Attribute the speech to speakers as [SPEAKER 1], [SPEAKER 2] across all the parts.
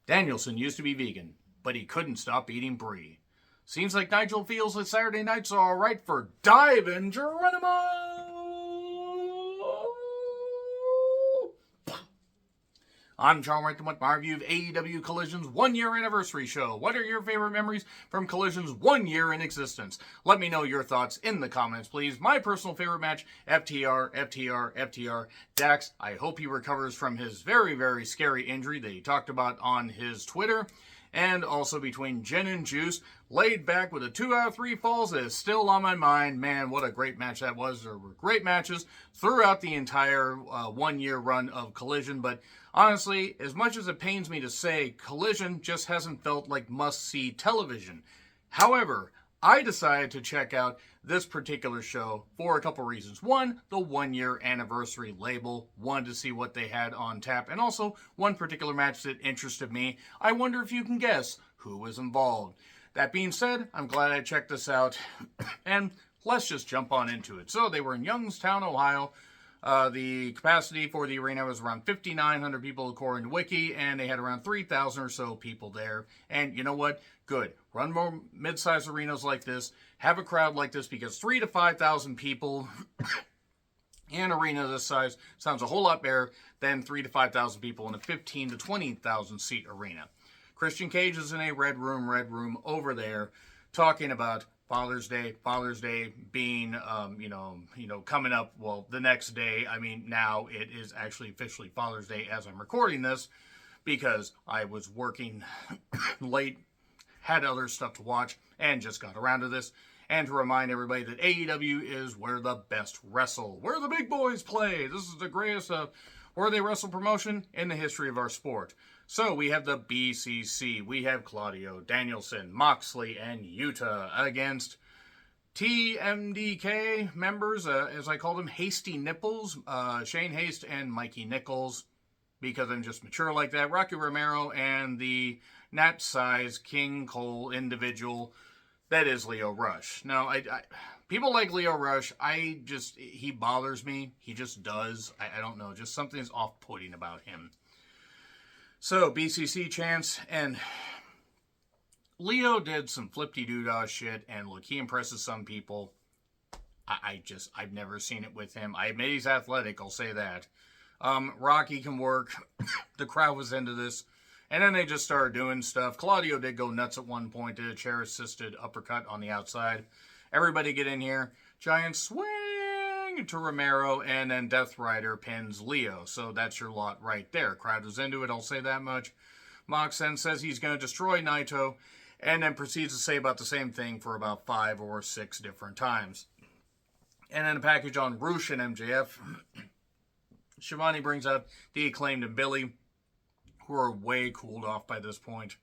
[SPEAKER 1] Danielson used to be vegan, but he couldn't stop eating brie. Seems like Nigel feels that Saturday nights are alright for Diving Geronimo! I'm John Wright with my review of AEW Collision's 1-year anniversary show. What are your favorite memories from Collision's 1 year in existence? Let me know your thoughts in the comments, please. My personal favorite match, FTR. Dax, I hope he recovers from his very, very scary injury that he talked about on his Twitter. And also between Jen and Juice, laid back with a 2 out of 3 falls that is still on my mind. Man, what a great match that was. There were great matches throughout the entire 1 year run of Collision. But honestly, as much as it pains me to say, Collision just hasn't felt like must-see television. However, I decided to check out this particular show for a couple reasons. One, the 1 year anniversary label. Wanted to see what they had on tap. And also, one particular match that interested me. I wonder if you can guess who was involved. That being said, I'm glad I checked this out. And let's just jump on into it. So, they were in Youngstown, Ohio. The capacity for the arena was around 5,900 people according to Wiki, and they had around 3,000 or so people there. And you know what? Good. Run more mid-sized arenas like this. Have a crowd like this, because 3,000 to 5,000 people in an arena this size sounds a whole lot better than 3,000 to 5,000 people in a 15,000 to 20,000 seat arena. Christian Cage is in a red room over there talking about Father's Day being, coming up, well, the next day. I mean, now it is actually officially Father's Day as I'm recording this, because I was working late, had other stuff to watch, and just got around to this. And to remind everybody that AEW is where the best wrestle, where the big boys play. This is the greatest where they wrestle promotion in the history of our sport. So we have the BCC. We have Claudio, Danielson, Moxley, and Yuta against TMDK members, as I call them, Hasty Nipples, Shane Haste and Mikey Nichols, because I'm just mature like that, Rocky Romero, and the Nat Size King Cole individual that is Lio Rush. Now, I people like Lio Rush. He bothers me. He just does. I don't know. Just something's off-putting about him. So, BCC chants, and Leo did some flip-de-doo-dah shit, and look, he impresses some people. I've never seen it with him. I admit he's athletic, I'll say that. Rocky can work. The crowd was into this. And then they just started doing stuff. Claudio did go nuts at one point, did a chair-assisted uppercut on the outside. Everybody get in here. Giant swing to Romero, and then Death Rider pins Leo. So that's your lot right there. Crowd was into it, I'll say that much. Mox then says he's going to destroy Naito, and then proceeds to say about the same thing for about 5 or 6 different times. And then a package on Roosh and MJF. Shivani brings out the Acclaimed and Billy, who are way cooled off by this point.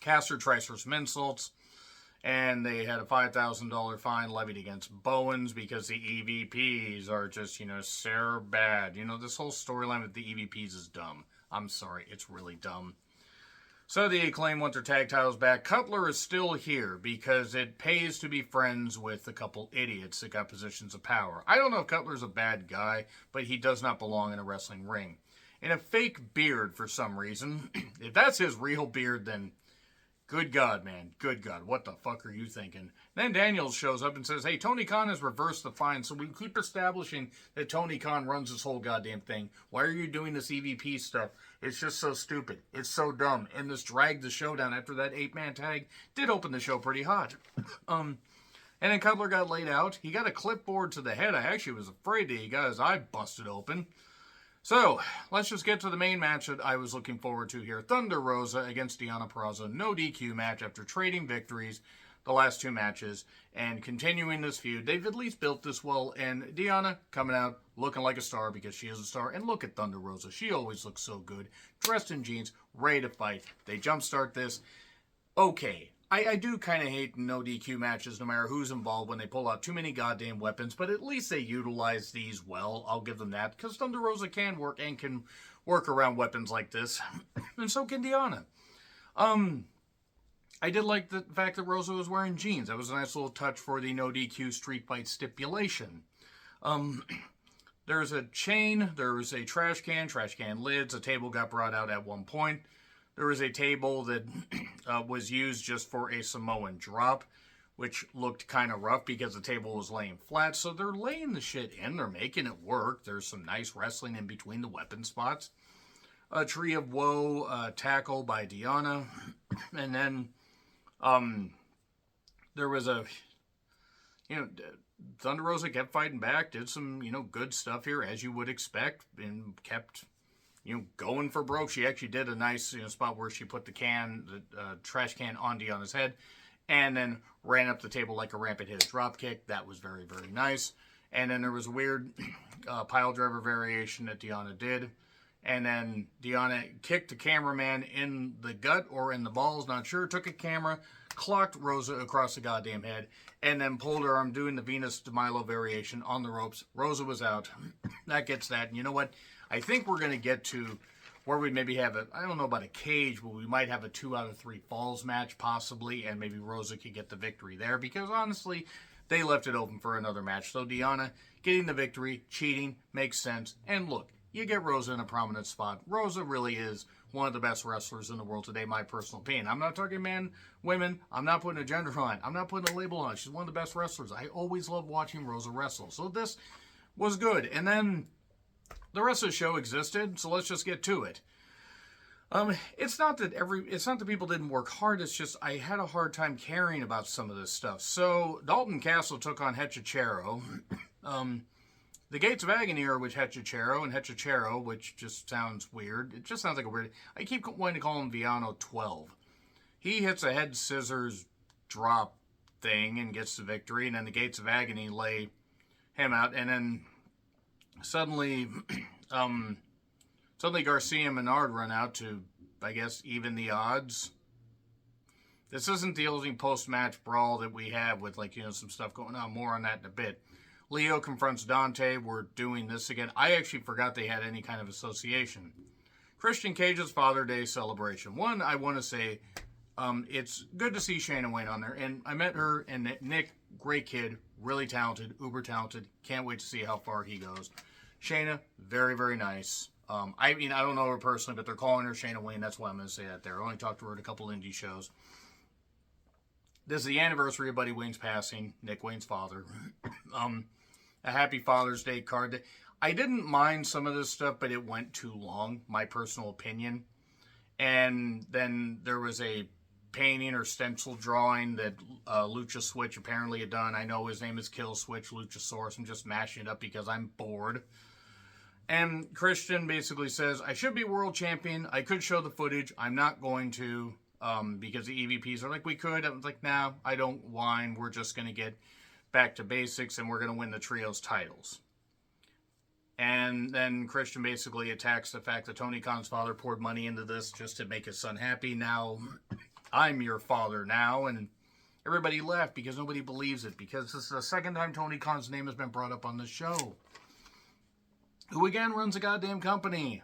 [SPEAKER 1] Caster tries for some insults, and they had a $5,000 fine levied against Bowens because the EVPs are just, so bad. This whole storyline with the EVPs is dumb. I'm sorry, it's really dumb. So the Acclaim want their tag titles back. Cutler is still here because it pays to be friends with a couple idiots that got positions of power. I don't know if Cutler's a bad guy, but he does not belong in a wrestling ring. In a fake beard for some reason. If that's his real beard, then good God, man. Good God. What the fuck are you thinking? Then Daniels shows up and says, hey, Tony Khan has reversed the fine, so we keep establishing that Tony Khan runs this whole goddamn thing. Why are you doing this EVP stuff? It's just so stupid. It's so dumb. And this dragged the show down after that 8-man tag did open the show pretty hot. And then Cutler got laid out. He got a clipboard to the head. I actually was afraid that he got his eye busted open. So, let's just get to the main match that I was looking forward to here. Thunder Rosa against Deonna Purrozzo. No DQ match after trading victories the last 2 matches and continuing this feud. They've at least built this well, and Deonna coming out looking like a star because she is a star. And look at Thunder Rosa. She always looks so good. Dressed in jeans, ready to fight. They jumpstart this. Okay. I do kind of hate no DQ matches no matter who's involved when they pull out too many goddamn weapons, but at least they utilize these well. I'll give them that, because Thunder Rosa can work and can work around weapons like this, and so can Deonna. I did like the fact that Rosa was wearing jeans. That was a nice little touch for the no DQ street fight stipulation. There's a chain, there's a trash can lids, a table got brought out at one point. there was a table that was used just for a Samoan drop, which looked kind of rough because the table was laying flat. So they're laying the shit in. They're making it work. There's some nice wrestling in between the weapon spots. A Tree of Woe tackle by Deanna. And then there was a, Thunder Rosa kept fighting back, did some, good stuff here, as you would expect, and kept, going for broke. She actually did a nice, spot where she put the trash can on Deanna's head, and then ran up the table like a ramp and hit a drop kick. That was very, very nice. And then there was a weird pile driver variation that Deanna did. And then Deanna kicked the cameraman in the gut or in the balls, not sure, took a camera, clocked Rosa across the goddamn head, and then pulled her arm doing the Venus de Milo variation on the ropes. Rosa was out. That gets that. And you know what? I think we're going to get to where we maybe have I don't know about a cage, but we might have a 2 out of 3 falls match possibly, and maybe Rosa could get the victory there, because honestly, they left it open for another match. So Deanna getting the victory, cheating, makes sense. And look, you get Rosa in a prominent spot. Rosa really is one of the best wrestlers in the world today, my personal opinion. I'm not talking men, women. I'm not putting a gender on it. I'm not putting a label on it. She's one of the best wrestlers. I always love watching Rosa wrestle. So this was good. And then the rest of the show existed, so let's just get to it. It's not that people didn't work hard. It's just I had a hard time caring about some of this stuff. So Dalton Castle took on Hechicero. The Gates of Agony are with Hechicero, which just sounds weird. It just sounds like a weird... I keep wanting to call him Viano 12. He hits a head scissors drop thing and gets the victory, and then the Gates of Agony lay him out, and then suddenly Garcia and Menard run out to, I guess, even the odds. This isn't the only post-match brawl that we have with, some stuff going on. More on that in a bit. Leo confronts Dante. We're doing this again. I actually forgot they had any kind of association. Christian Cage's Father Day celebration. One, I want to say, it's good to see Shayna Wayne on there. And I met her and Nick, great kid, really talented, uber talented. Can't wait to see how far he goes. Shayna, very, very nice. I don't know her personally, but they're calling her Shayna Wayne. That's why I'm going to say that there. I only talked to her at a couple indie shows. This is the anniversary of Buddy Wayne's passing, Nick Wayne's father. A happy Father's Day card. I didn't mind some of this stuff, but it went too long, my personal opinion. And then there was a painting or stencil drawing that Lucha Switch apparently had done. I know his name is Kill Switch Luchasaurus. I'm just mashing it up because I'm bored. And Christian basically says, I should be world champion. I could show the footage. I'm not going to because the EVPs are like, we could. I was like, nah, I don't whine. We're just going to get back to basics and we're going to win the trios titles. And then Christian basically attacks the fact that Tony Khan's father poured money into this just to make his son happy. Now, I'm your father now. And everybody laughed because nobody believes it, because this is the second time Tony Khan's name has been brought up on the show. Who again runs a goddamn company.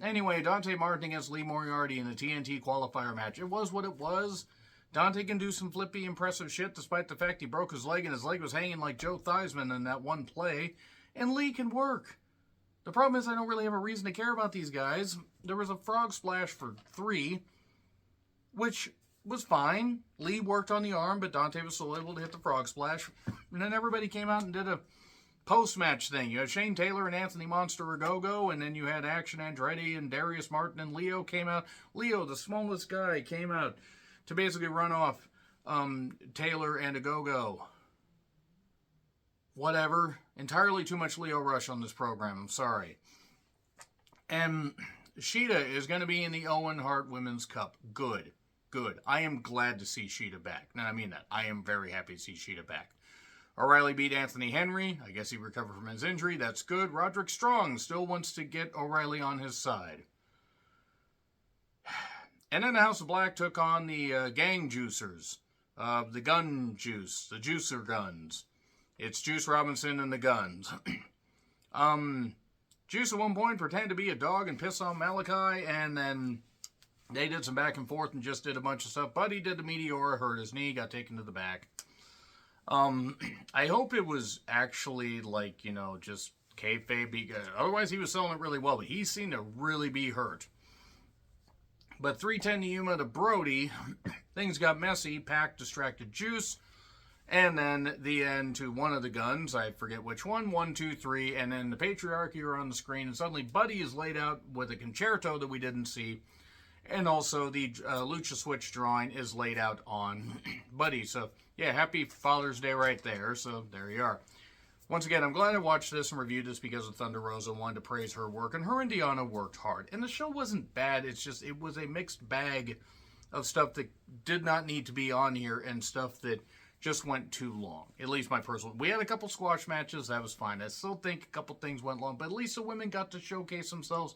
[SPEAKER 1] Anyway, Dante Martin against Lee Moriarty in the TNT qualifier match. It was what it was. Dante can do some flippy, impressive shit, despite the fact he broke his leg and his leg was hanging like Joe Theismann in that one play. And Lee can work. The problem is I don't really have a reason to care about these guys. There was a frog splash for 3, which was fine. Lee worked on the arm, but Dante was still able to hit the frog splash. And then everybody came out and did a post-match thing. You had Shane Taylor and Anthony Monster Ogogo, and then you had Action Andretti and Darius Martin, and Leo came out. Leo, the smallest guy, came out to basically run off Taylor and Ogogo. Whatever. Entirely too much Leo Rush on this program. I'm sorry. And Sheeta is going to be in the Owen Hart Women's Cup. Good. Good. I am glad to see Sheeta back. And I mean that. I am very happy to see Sheeta back. O'Reilly beat Anthony Henry. I guess he recovered from his injury. That's good. Roderick Strong still wants to get O'Reilly on his side. And then the House of Black took on the gang juicers. The gun juice. The juicer guns. It's Juice Robinson and the guns. Juice at one point pretended to be a dog and piss on Malachi. And then they did some back and forth and just did a bunch of stuff. Buddy did the Meteora, hurt his knee, got taken to the back. I hope it was actually just kayfabe. Otherwise, he was selling it really well, but he seemed to really be hurt. But 310 Yuma to Brody, things got messy. Pac distracted Juice. And then the end to one of the guns, I forget which one, 1, 2, 3, and then the Patriarchy are on the screen, and suddenly Buddy is laid out with a concerto that we didn't see, and also the Lucha Switch drawing is laid out on Buddy. So, yeah, happy Father's Day right there, so there you are. Once again, I'm glad I watched this and reviewed this because of Thunder Rosa. Wanted to praise her work, and her and Deanna worked hard. And the show wasn't bad, it's just, it was a mixed bag of stuff that did not need to be on here, and stuff that just went too long. At least my personal. We had a couple squash matches. That was fine. I still think a couple things went long, but at least the women got to showcase themselves,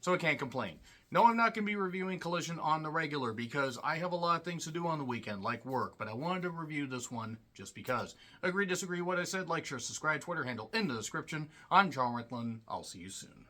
[SPEAKER 1] so I can't complain. No, I'm not going to be reviewing Collision on the regular because I have a lot of things to do on the weekend, like work, but I wanted to review this one just because. Agree, disagree, what I said, like, share, subscribe, Twitter handle in the description. I'm John Rickland. I'll see you soon.